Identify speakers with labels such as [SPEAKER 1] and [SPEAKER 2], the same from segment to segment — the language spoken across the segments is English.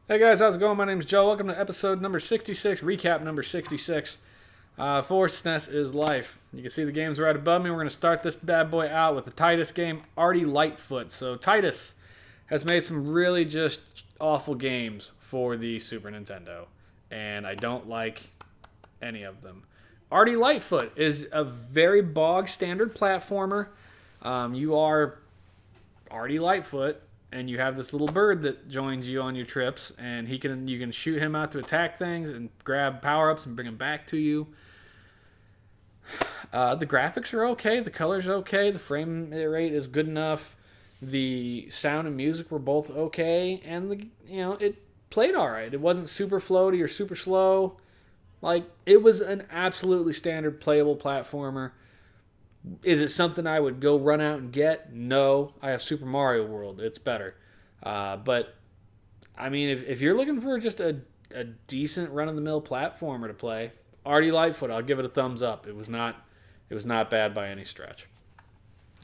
[SPEAKER 1] Hey guys, how's it going? My name's Joe. Welcome to episode number 66, recap number 66. For SNES is Life. You can see the games right above me. We're going to start this bad boy out with the Titus game, Ardy Lightfoot. So Titus has made some really just awful games for the Super Nintendo, and I don't like any of them. Ardy Lightfoot is a very bog standard platformer. You are Ardy Lightfoot, and you have this little bird that joins you on your trips, and you can shoot him out to attack things and grab power ups and bring them back to you. The graphics are okay, the colors are okay, the frame rate is good enough, the sound and music were both okay, and it played all right. It wasn't super floaty or super slow. Like, it was an absolutely standard playable platformer. Is it something I would go run out and get? No. I have Super Mario World. It's better. But, I mean, if you're looking for just a decent run-of-the-mill platformer to play, Ardy Lightfoot, I'll give it a thumbs up. It was not bad by any stretch.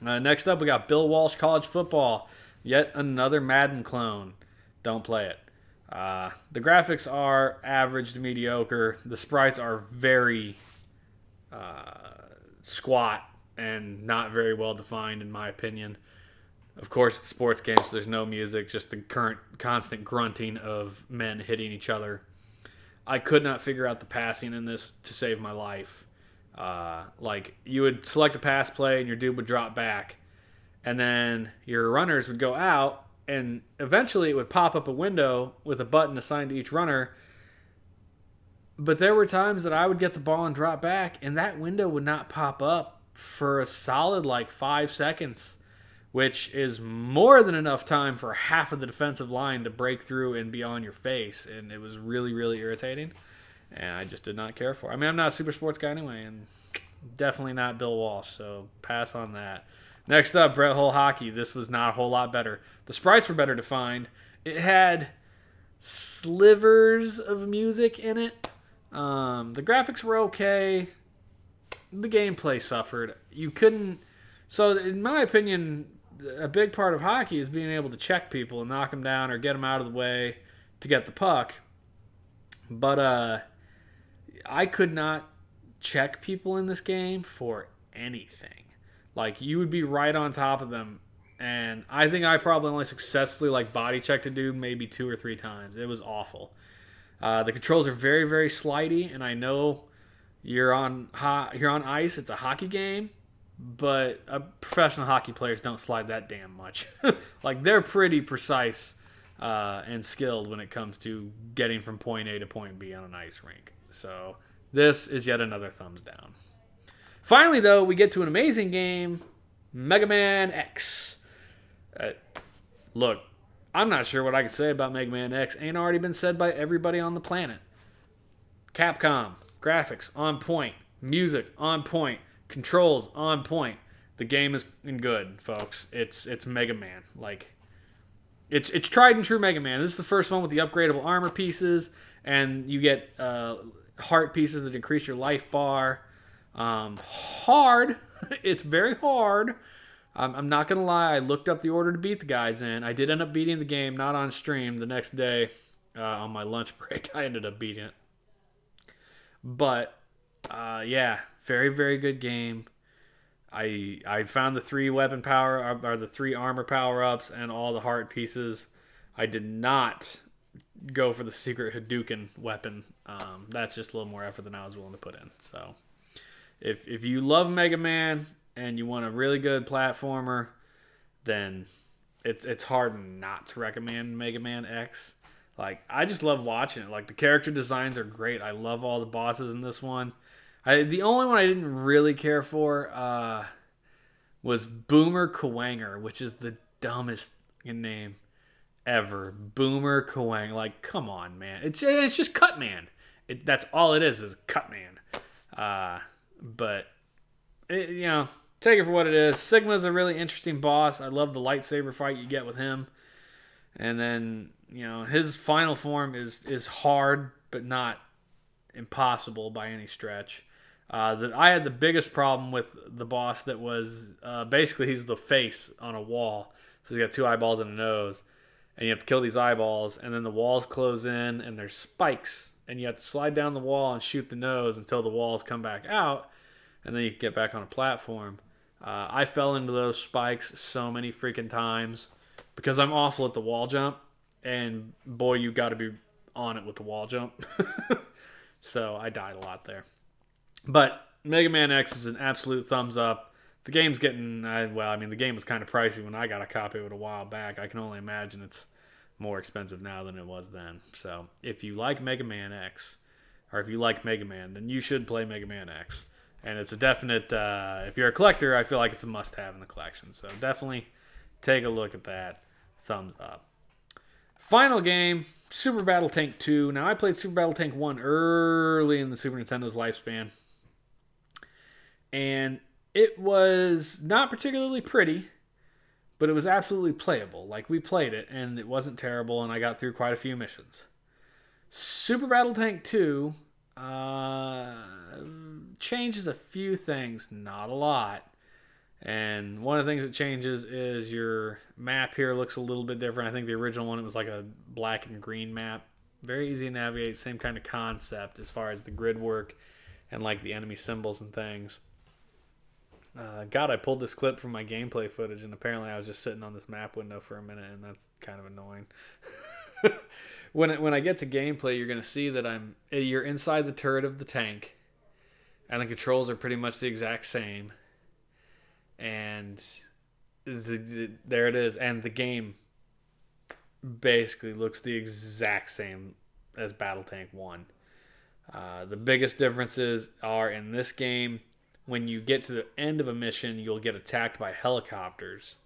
[SPEAKER 1] Next up, we got Walsh College Football. Yet another Madden clone. Don't play it. The graphics are average to mediocre. The sprites are very squat and not very well defined, in my opinion. Of course, it's a sports game, so there's no music, just the constant grunting of men hitting each other. I could not figure out the passing in this to save my life. Like, you would select a pass play and your dude would drop back, and then your runners would go out, and eventually it would pop up a window with a button assigned to each runner. But there were times that I would get the ball and drop back, and that window would not pop up for a solid 5 seconds, which is more than enough time for half of the defensive line to break through and be on your face. And it was really, really irritating, and I just did not care for it. I mean, I'm not a super sports guy anyway, and definitely not Bill Walsh, so pass on that. Next up, Brett Hull Hockey. This was not a whole lot better. The sprites were better defined. It had slivers of music in it. The graphics were okay. The gameplay suffered. You couldn't. So, in my opinion, a big part of hockey is being able to check people and knock them down or get them out of the way to get the puck. But I could not check people in this game for anything. Like, you would be right on top of them, and I think I probably only successfully body checked a dude maybe 2 or 3 times. It was awful. The controls are very, very slidey, and I know you're on ice. It's a hockey game, but professional hockey players don't slide that damn much. They're pretty precise and skilled when it comes to getting from point A to point B on an ice rink. So this is yet another thumbs down. Finally, though, we get to an amazing game, Mega Man X. Look, I'm not sure what I can say about Mega Man X. Ain't already been said by everybody on the planet. Capcom, graphics on point, music on point, controls on point. The game is good, folks. It's Mega Man. It's tried and true Mega Man. This is the first one with the upgradable armor pieces, and you get heart pieces that increase your life bar. Hard. It's very hard. I'm not going to lie. I looked up the order to beat the guys in. I did end up beating the game, not on stream. The next day, on my lunch break, I ended up beating it. But, yeah, very, very good game. I found the 3 weapon power, or the 3 armor power-ups and all the heart pieces. I did not go for the secret Hadouken weapon. That's just a little more effort than I was willing to put in. So, if you love Mega Man and you want a really good platformer, then it's hard not to recommend Mega Man X. I just love watching it. The character designs are great. I love all the bosses in this one. The only one I didn't really care for was Boomer Kuwanger, which is the dumbest name ever. Boomer Kuwanger. Come on, man. It's just Cutman. That's all it is Cutman. But, take it for what it is. Sigma's a really interesting boss. I love the lightsaber fight you get with him. And then, his final form is hard, but not impossible by any stretch. I had the biggest problem with the boss that was basically he's the face on a wall. So he's got 2 eyeballs and a nose. and you have to kill these eyeballs, and then the walls close in, and there's spikes, and you have to slide down the wall and shoot the nose until the walls come back out, and then you can get back on a platform. I fell into those spikes so many freaking times because I'm awful at the wall jump, and boy, you got to be on it with the wall jump. So I died a lot there. But Mega Man X is an absolute thumbs up. The game's getting, the game was kind of pricey when I got a copy of it a while back. I can only imagine it's more expensive now than it was then. So if you like Mega Man X, or if you like Mega Man, then you should play Mega Man X. And it's a definite, if you're a collector, I feel like it's a must-have in the collection. So definitely take a look at that. Thumbs up. Final game, Super Battletank 2. Now, I played Super Battletank 1 early in the Super Nintendo's lifespan. And it was not particularly pretty, but it was absolutely playable. Like, we played it, and it wasn't terrible, and I got through quite a few missions. Super Battletank 2 changes a few things, not a lot. And one of the things that changes is your map here looks a little bit different. I think the original one, it was like a black and green map. Very easy to navigate, same kind of concept as far as the grid work and like the enemy symbols and things. God, I pulled this clip from my gameplay footage, and apparently I was just sitting on this map window for a minute, and that's kind of annoying. When I get to gameplay, you're going to see that you're inside the turret of the tank, and the controls are pretty much the exact same. And there it is. And the game basically looks the exact same as Battletank 1. The biggest differences are in this game, when you get to the end of a mission, you'll get attacked by helicopters.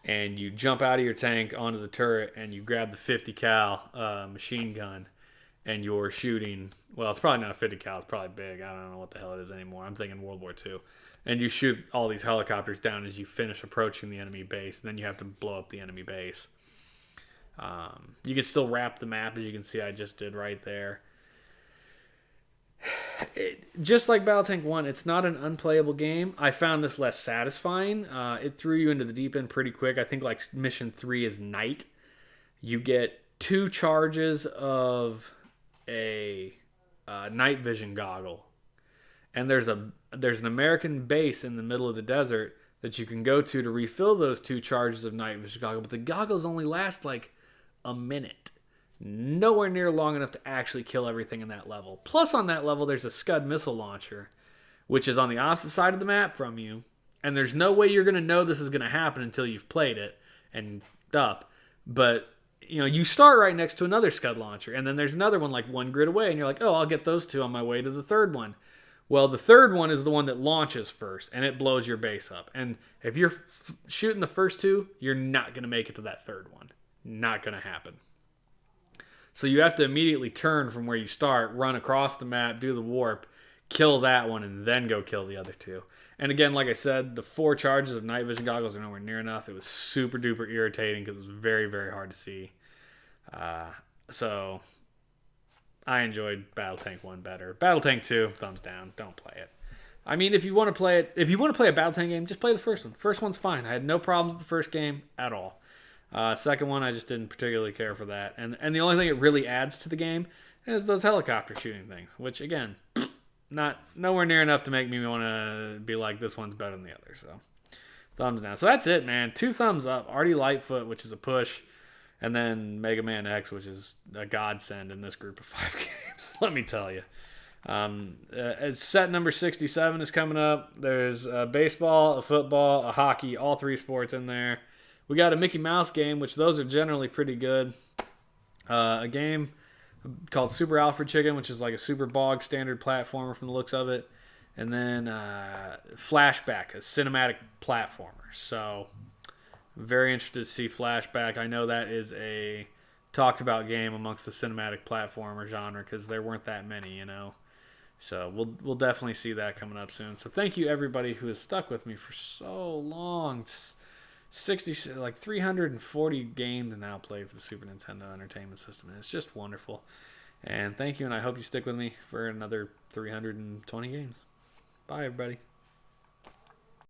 [SPEAKER 1] And you jump out of your tank onto the turret, and you grab the 50 cal machine gun, and you're shooting. Well, it's probably not a 50 cal. It's probably big. I don't know what the hell it is anymore. I'm thinking World War II. And you shoot all these helicopters down as you finish approaching the enemy base. And then you have to blow up the enemy base. You can still wrap the map, as you can see I just did right there. Just like Battletank 1, it's not an unplayable game. I found this less satisfying. It threw you into the deep end pretty quick. I think like mission 3 is night. You get 2 charges of a night vision goggle. And there's an American base in the middle of the desert that you can go to refill those 2 charges of night vision goggle. But the goggles only last like a minute. Nowhere near long enough to actually kill everything in that level. Plus, on that level, there's a Scud missile launcher, which is on the opposite side of the map from you. And there's no way you're going to know this is going to happen until you've played it and up. But, you start right next to another Scud launcher. And then there's another one like 1 grid away. And you're like, oh, I'll get those 2 on my way to the third one. Well, the third one is the one that launches first. And it blows your base up. And if you're shooting the first 2, you're not going to make it to that third one. Not going to happen. So you have to immediately turn from where you start, run across the map, do the warp, kill that one, and then go kill the other 2. And again, like I said, the 4 charges of night vision goggles are nowhere near enough. It was super duper irritating because it was very, very hard to see. So I enjoyed Battletank 1 better. Battletank 2, thumbs down. Don't play it. I mean, if you want to play it, if you want to play a Battletank game, just play the first one. First one's fine. I had no problems with the first game at all. Second one, I just didn't particularly care for that. And the only thing it really adds to the game is those helicopter shooting things, which, again, nowhere near enough to make me want to be like, this one's better than the other. So, thumbs down. So that's it, man. 2 thumbs up. Ardy Lightfoot, which is a push, and then Mega Man X, which is a godsend in this group of 5 games. Let me tell you. Set number 67 is coming up. There's a baseball, a football, a hockey, all 3 sports in there. We got a Mickey Mouse game, which those are generally pretty good. A game called Super Alfred Chicken, which is like a super bog standard platformer from the looks of it. And then Flashback, a cinematic platformer. So, very interested to see Flashback. I know that is a talked about game amongst the cinematic platformer genre because there weren't that many, So we'll definitely see that coming up soon. So thank you everybody who has stuck with me for so long. 340 games now played for the Super Nintendo Entertainment System. And it's just wonderful. And thank you, and I hope you stick with me for another 320 games. Bye, everybody.